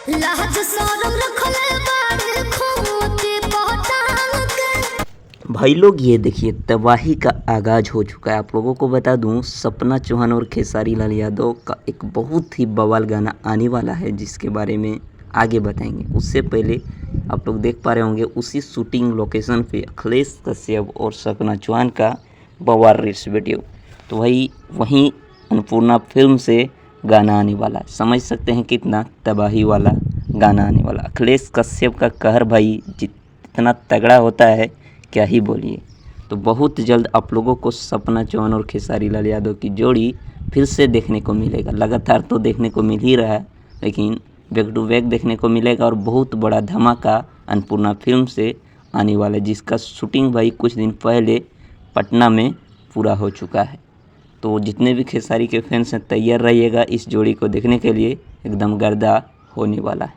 लाज शरम रखले बाड़े खोते पहचान के। भाई लोग ये देखिए तबाही का आगाज हो चुका है। आप लोगों को बता दूं सपना चौहान और खेसारी लाल यादव का एक बहुत ही बवाल गाना आने वाला है जिसके बारे में आगे बताएंगे। उससे पहले आप लोग देख पा रहे होंगे उसी शूटिंग लोकेशन पे अखिलेश कश्यप और सपना चौहान का बवाल रील्स वीडियो। तो भाई वहीं अन्नपूर्णा फिल्म से गाना आने वाला है। समझ सकते हैं कितना तबाही वाला गाना आने वाला। अखिलेश कश्यप का कहर भाई जितना तगड़ा होता है क्या ही बोलिए। तो बहुत जल्द आप लोगों को सपना चौहान और खेसारी लाल यादव की जोड़ी फिर से देखने को मिलेगा। लगातार तो देखने को मिल ही रहा है लेकिन बैक टू बैक देखने को मिलेगा और बहुत बड़ा धमाका अन्नपूर्णा फिल्म से आने वाला है जिसका शूटिंग भाई कुछ दिन पहले पटना में पूरा हो चुका है। तो जितने भी खेसारी के फैंस हैं तैयार रहिएगा इस जोड़ी को देखने के लिए, एकदम गर्दा होने वाला है।